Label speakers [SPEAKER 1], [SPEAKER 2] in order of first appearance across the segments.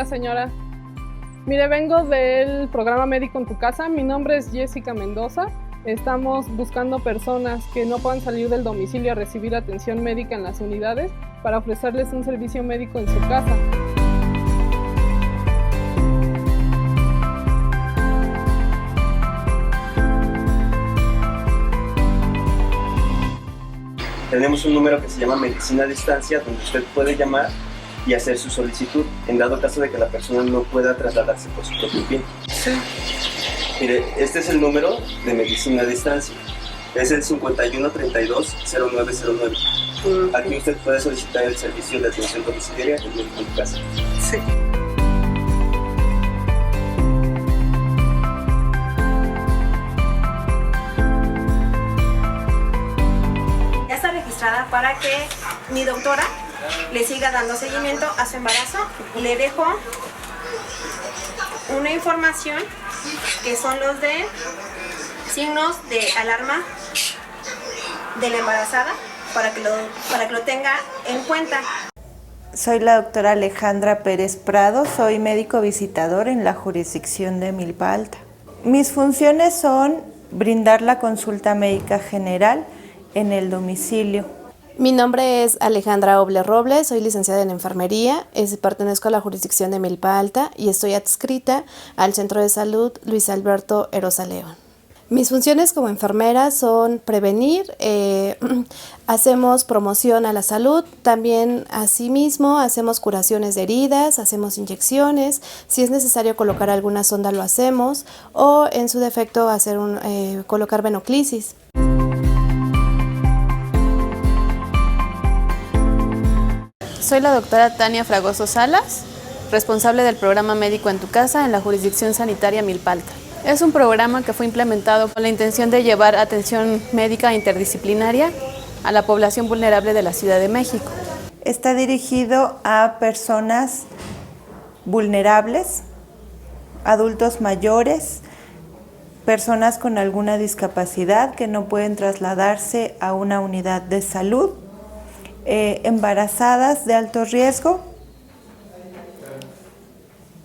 [SPEAKER 1] días, señora. Mire, vengo del programa Médico en tu Casa. Mi nombre es Jessica Mendoza. Estamos buscando personas que no puedan salir del domicilio a recibir atención médica en las unidades para ofrecerles un servicio médico en su casa.
[SPEAKER 2] Tenemos un número que se llama Medicina a Distancia, donde usted puede llamar y hacer su solicitud, en dado caso de que la persona no pueda trasladarse por su propio pie.
[SPEAKER 1] Sí.
[SPEAKER 2] Mire, este es el número de Medicina a Distancia. Es el 5132-0909. Aquí usted puede solicitar el servicio de atención domiciliaria en Médico en tu Casa.
[SPEAKER 1] Sí.
[SPEAKER 3] Ya está registrada para que mi doctora le siga dando seguimiento a su embarazo. Le dejo una información que son los de signos de alarma de la embarazada para que lo tenga en cuenta.
[SPEAKER 4] Soy la doctora Alejandra Pérez Prado, soy médico visitador en la jurisdicción de Milpa Alta. Mis funciones son brindar la consulta médica general en el domicilio.
[SPEAKER 5] Mi nombre es Alejandra Oble Robles, soy licenciada en enfermería, pertenezco a la jurisdicción de Milpa Alta y estoy adscrita al Centro de Salud Luis Alberto Erosa León. Mis funciones como enfermera son prevenir, hacemos promoción a la salud, también asimismo hacemos curaciones de heridas, hacemos inyecciones, si es necesario colocar alguna sonda lo hacemos o en su defecto colocar venoclisis.
[SPEAKER 6] Soy la doctora Tania Fragoso Salas, responsable del programa Médico en tu Casa en la jurisdicción sanitaria Milpa Alta. Es un programa que fue implementado con la intención de llevar atención médica interdisciplinaria a la población vulnerable de la Ciudad de México.
[SPEAKER 4] Está dirigido a personas vulnerables, adultos mayores, personas con alguna discapacidad que no pueden trasladarse a una unidad de salud, embarazadas de alto riesgo,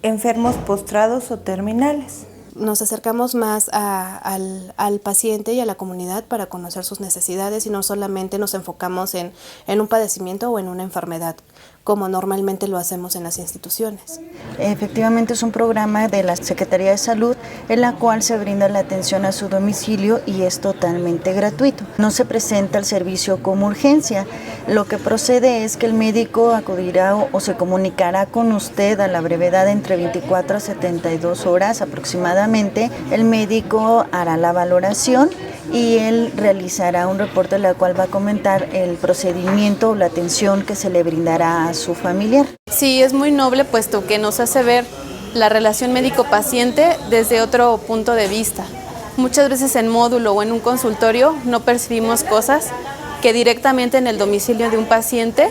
[SPEAKER 4] enfermos postrados o terminales.
[SPEAKER 5] Nos acercamos más al paciente y a la comunidad para conocer sus necesidades y no solamente nos enfocamos en un padecimiento o en una enfermedad, como normalmente lo hacemos en las instituciones.
[SPEAKER 7] Efectivamente es un programa de la Secretaría de Salud en la cual se brinda la atención a su domicilio y es totalmente gratuito. No se presenta el servicio como urgencia. Lo que procede es que el médico acudirá o se comunicará con usted a la brevedad entre 24 a 72 horas aproximadamente. El médico hará la valoración y él realizará un reporte en el cual va a comentar el procedimiento o la atención que se le brindará a su familiar.
[SPEAKER 6] Sí, es muy noble puesto que nos hace ver la relación médico-paciente desde otro punto de vista. Muchas veces en módulo o en un consultorio no percibimos cosas que directamente en el domicilio de un paciente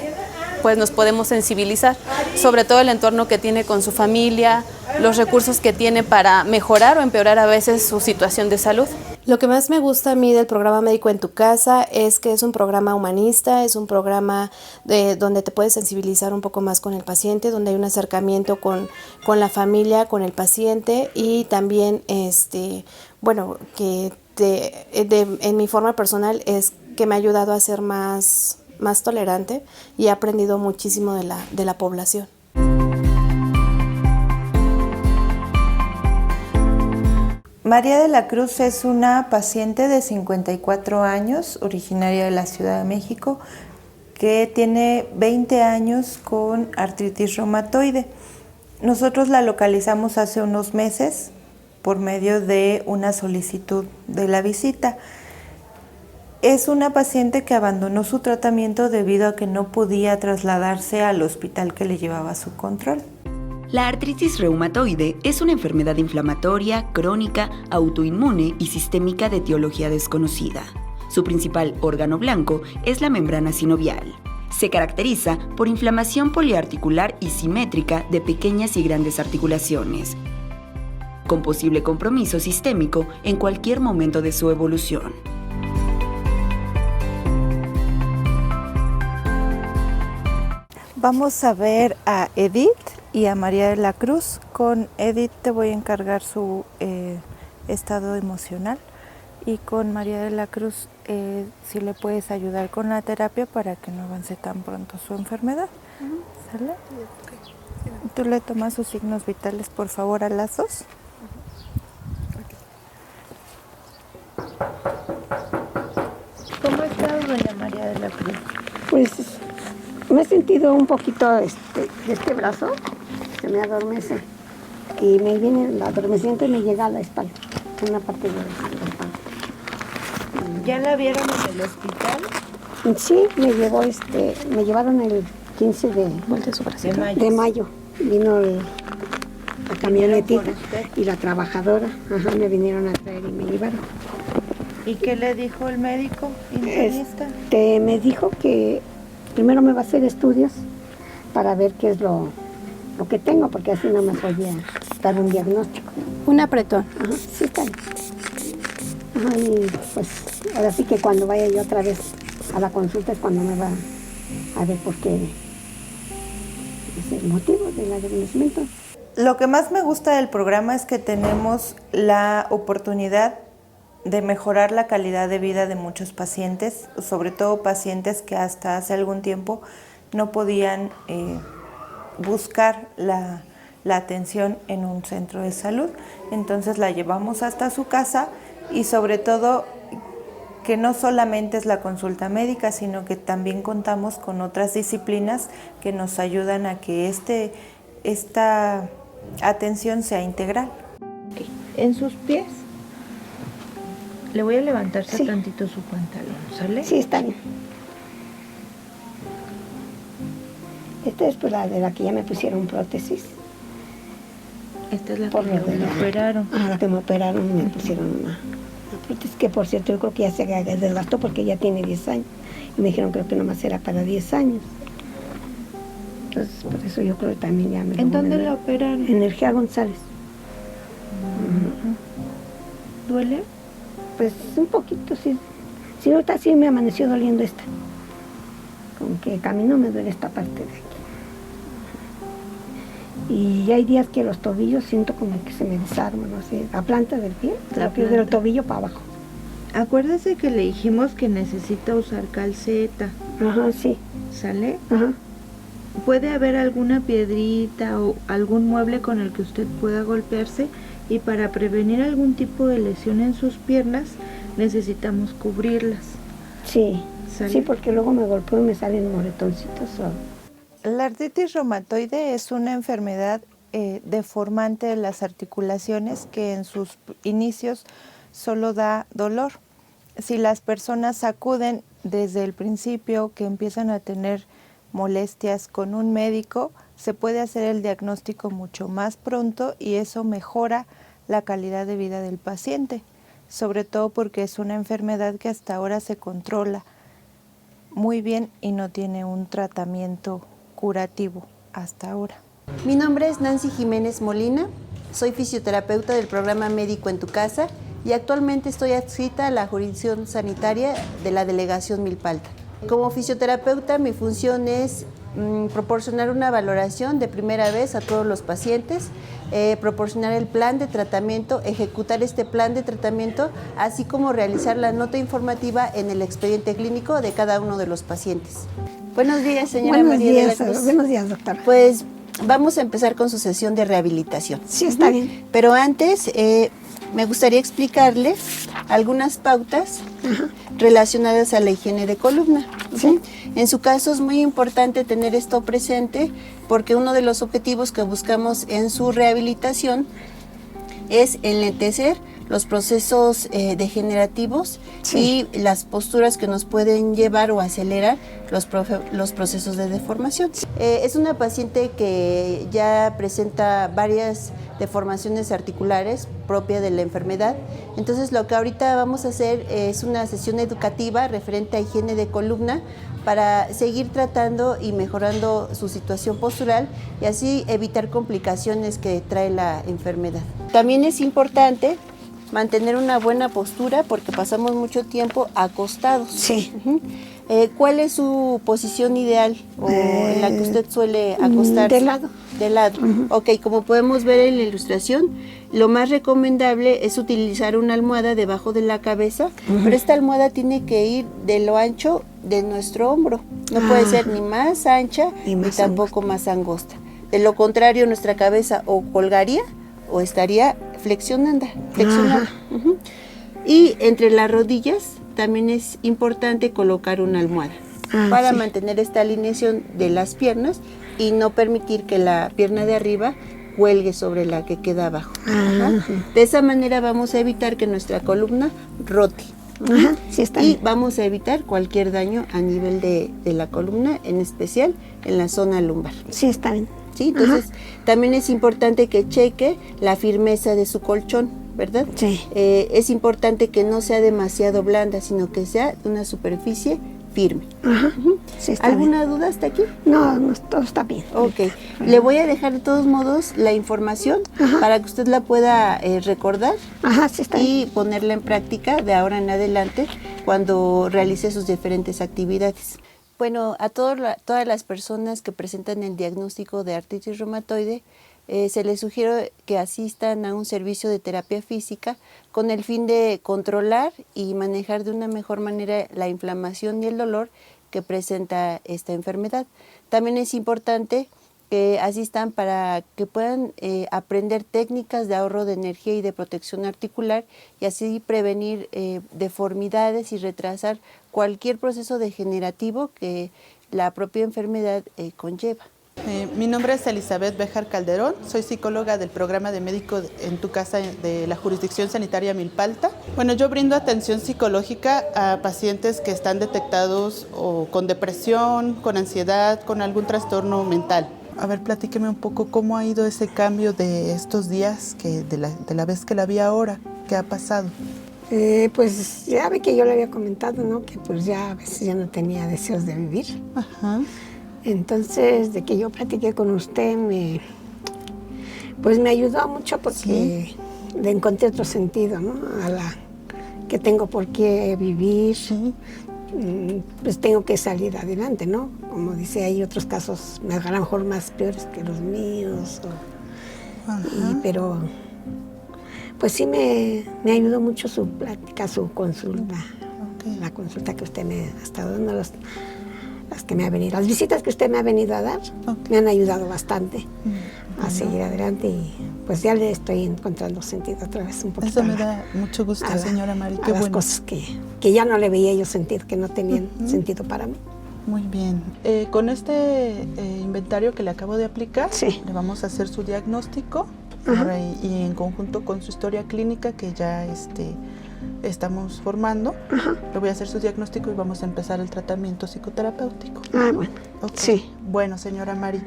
[SPEAKER 6] pues nos podemos sensibilizar, sobre todo el entorno que tiene con su familia, los recursos que tiene para mejorar o empeorar a veces su situación de salud.
[SPEAKER 5] Lo que más me gusta a mí del programa Médico en tu Casa es que es un programa humanista, es un programa donde te puedes sensibilizar un poco más con el paciente, donde hay un acercamiento con la familia, con el paciente y también, en mi forma personal es que me ha ayudado a ser más tolerante y he aprendido muchísimo de la población.
[SPEAKER 4] María de la Cruz es una paciente de 54 años, originaria de la Ciudad de México, que tiene 20 años con artritis reumatoide. Nosotros la localizamos hace unos meses por medio de una solicitud de la visita. Es una paciente que abandonó su tratamiento debido a que no podía trasladarse al hospital que le llevaba su control.
[SPEAKER 8] La artritis reumatoide es una enfermedad inflamatoria, crónica, autoinmune y sistémica de etiología desconocida. Su principal órgano blanco es la membrana sinovial. Se caracteriza por inflamación poliarticular y simétrica de pequeñas y grandes articulaciones, con posible compromiso sistémico en cualquier momento de su evolución.
[SPEAKER 4] Vamos a ver a Edith. y a María de la Cruz. Con Edith te voy a encargar su estado emocional, y con María de la Cruz si le puedes ayudar con la terapia para que no avance tan pronto su enfermedad. ¿Sale? Tú le tomas sus signos vitales, por favor, a las dos. ¿Cómo está doña María de la Cruz?
[SPEAKER 9] Pues me he sentido un poquito de este brazo, se me adormece y me viene el adormecimiento y me llega a la espalda, en una parte de la espalda.
[SPEAKER 4] ¿Ya la vieron en el hospital?
[SPEAKER 9] Sí, me llevaron el 15 de mayo. Vino la camionetita y la trabajadora, me vinieron a traer y me llevaron.
[SPEAKER 4] ¿Y qué le dijo el médico internista?
[SPEAKER 9] Me dijo que primero me va a hacer estudios para ver qué es lo que tengo, porque así no me podía dar un diagnóstico.
[SPEAKER 3] Un apretón.
[SPEAKER 9] Sí, está bien. Y pues ahora sí que cuando vaya yo otra vez a la consulta es cuando me va a ver por qué es el motivo del adormecimiento.
[SPEAKER 4] Lo que más me gusta del programa es que tenemos la oportunidad de mejorar la calidad de vida de muchos pacientes, sobre todo pacientes que hasta hace algún tiempo no podían buscar la atención en un centro de salud. Entonces la llevamos hasta su casa, y sobre todo que no solamente es la consulta médica, sino que también contamos con otras disciplinas que nos ayudan a que esta atención sea integral. En sus pies le voy a levantar tantito su pantalón, ¿sale?
[SPEAKER 9] Sí, está bien. Esta es pues la de la que ya me pusieron prótesis.
[SPEAKER 4] Esta es la que me operaron.
[SPEAKER 9] La que me operaron y me pusieron una prótesis, que por cierto yo creo que ya se desgastó porque ya tiene 10 años. Y me dijeron creo que nomás era para 10 años. Entonces por eso yo creo que también ya me...
[SPEAKER 4] ¿En dónde la operaron?
[SPEAKER 9] En Energía González.
[SPEAKER 4] ¿Duele?
[SPEAKER 9] Pues un poquito, sí. Sí, ahorita sí me amaneció doliendo esta. Como que camino me duele esta parte de aquí. Y hay días que los tobillos siento como que se me desarman, no sé, la planta del pie, del tobillo para abajo.
[SPEAKER 4] Acuérdese que le dijimos que necesita usar calceta.
[SPEAKER 9] Sí.
[SPEAKER 4] ¿Sale? Puede haber alguna piedrita o algún mueble con el que usted pueda golpearse, y para prevenir algún tipo de lesión en sus piernas necesitamos cubrirlas.
[SPEAKER 9] Sí,
[SPEAKER 4] ¿sale?
[SPEAKER 9] Sí, porque luego me golpeo y me salen moretoncitos.
[SPEAKER 4] La artritis reumatoide es una enfermedad deformante de las articulaciones que en sus inicios solo da dolor. Si las personas acuden desde el principio, que empiezan a tener molestias con un médico, se puede hacer el diagnóstico mucho más pronto, y eso mejora la calidad de vida del paciente, sobre todo porque es una enfermedad que hasta ahora se controla muy bien y no tiene un tratamiento curativo hasta ahora.
[SPEAKER 10] Mi nombre es Nancy Jiménez Molina, soy fisioterapeuta del programa Médico en tu Casa y actualmente estoy adscrita a la jurisdicción sanitaria de la delegación Milpalta. Como fisioterapeuta, mi función es proporcionar una valoración de primera vez a todos los pacientes, proporcionar el plan de tratamiento, ejecutar este plan de tratamiento, así como realizar la nota informativa en el expediente clínico de cada uno de los pacientes. Buenos días, señora María de la Cruz.
[SPEAKER 9] Buenos días, doctora.
[SPEAKER 10] Pues vamos a empezar con su sesión de rehabilitación.
[SPEAKER 9] Sí, está bien.
[SPEAKER 10] Pero antes, me gustaría explicarle algunas pautas relacionadas a la higiene de columna.
[SPEAKER 9] Sí.
[SPEAKER 10] En su caso es muy importante tener esto presente, porque uno de los objetivos que buscamos en su rehabilitación es enlentecer los procesos degenerativos y las posturas que nos pueden llevar o acelerar los procesos de deformación. Es una paciente que ya presenta varias deformaciones articulares propia de la enfermedad. Entonces lo que ahorita vamos a hacer es una sesión educativa referente a higiene de columna para seguir tratando y mejorando su situación postural y así evitar complicaciones que trae la enfermedad. También es importante mantener una buena postura porque pasamos mucho tiempo acostados.
[SPEAKER 9] Sí.
[SPEAKER 10] ¿Cuál es su posición ideal o en la que usted suele acostarse?
[SPEAKER 9] De lado.
[SPEAKER 10] De lado. Ok, como podemos ver en la ilustración, lo más recomendable es utilizar una almohada debajo de la cabeza, pero esta almohada tiene que ir de lo ancho de nuestro hombro. No puede ser ni más ancha ni tampoco más angosta. De lo contrario, nuestra cabeza o colgaría o estaría flexionada. Y entre las rodillas también es importante colocar una almohada para mantener esta alineación de las piernas y no permitir que la pierna de arriba cuelgue sobre la que queda abajo. De esa manera vamos a evitar que nuestra columna rote. Y vamos a evitar cualquier daño a nivel de la columna, en especial en la zona lumbar.
[SPEAKER 9] Sí, está bien.
[SPEAKER 10] ¿Sí? Entonces, también es importante que cheque la firmeza de su colchón, ¿verdad?
[SPEAKER 9] Sí.
[SPEAKER 10] Es importante que no sea demasiado blanda, sino que sea de una superficie firme.
[SPEAKER 9] Sí, está
[SPEAKER 10] ¿Alguna
[SPEAKER 9] bien.
[SPEAKER 10] duda hasta aquí?
[SPEAKER 9] No, todo está bien.
[SPEAKER 10] Ok. Le voy a dejar de todos modos la información para que usted la pueda recordar
[SPEAKER 9] Sí, está bien.
[SPEAKER 10] y ponerla en práctica de ahora en adelante cuando realice sus diferentes actividades. Bueno, a todas las personas que presentan el diagnóstico de artritis reumatoide, se les sugiere que asistan a un servicio de terapia física con el fin de controlar y manejar de una mejor manera la inflamación y el dolor que presenta esta enfermedad. También es importante que asistan para que puedan aprender técnicas de ahorro de energía y de protección articular y así prevenir deformidades y retrasar cualquier proceso degenerativo que la propia enfermedad conlleva.
[SPEAKER 11] Mi nombre es Elizabeth Béjar Calderón, soy psicóloga del programa de Médico en tu Casa de la Jurisdicción Sanitaria Milpa Alta. Bueno, yo brindo atención psicológica a pacientes que están detectados o con depresión, con ansiedad, con algún trastorno mental. A ver, platíqueme un poco cómo ha ido ese cambio de estos días, de la vez que la vi ahora, ¿qué ha pasado?
[SPEAKER 9] Pues ya ve que yo le había comentado, ¿no? Que pues ya a veces ya no tenía deseos de vivir. Entonces, de que yo platiqué con usted, pues me ayudó mucho porque le encontré otro sentido, ¿no? A la que tengo por qué vivir, pues tengo que salir adelante, ¿no? Como dice, hay otros casos a lo mejor más peores que los míos, pero pues sí me ayudó mucho su plática, su consulta, la consulta que usted me ha estado dando, las que me ha venido, las visitas que usted me ha venido a dar, me han ayudado bastante a seguir adelante y pues ya le estoy encontrando sentido otra vez un poquito.
[SPEAKER 11] Eso me da mucho gusto, señora Mari, qué
[SPEAKER 9] bueno. Las cosas que ya no le veía yo sentido, que no tenían sentido para mí.
[SPEAKER 11] Muy bien. Con este inventario que le acabo de aplicar, le vamos a hacer su diagnóstico y en conjunto con su historia clínica que ya estamos formando, le voy a hacer su diagnóstico y vamos a empezar el tratamiento psicoterapéutico.
[SPEAKER 9] Bueno. Sí.
[SPEAKER 11] Bueno, señora Mari,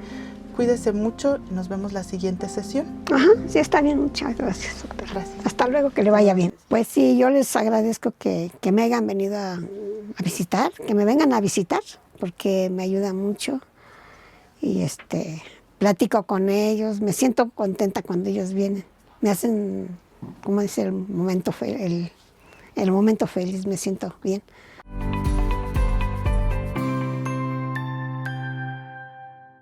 [SPEAKER 11] cuídese mucho y nos vemos la siguiente sesión.
[SPEAKER 9] Sí, está bien, muchas gracias, doctora. Gracias. Hasta luego, que le vaya bien. Pues sí, yo les agradezco que me hayan venido a visitar, que me vengan a visitar, porque me ayuda mucho y platico con ellos, me siento contenta cuando ellos vienen, me hacen, como dice, el momento feliz, me siento bien.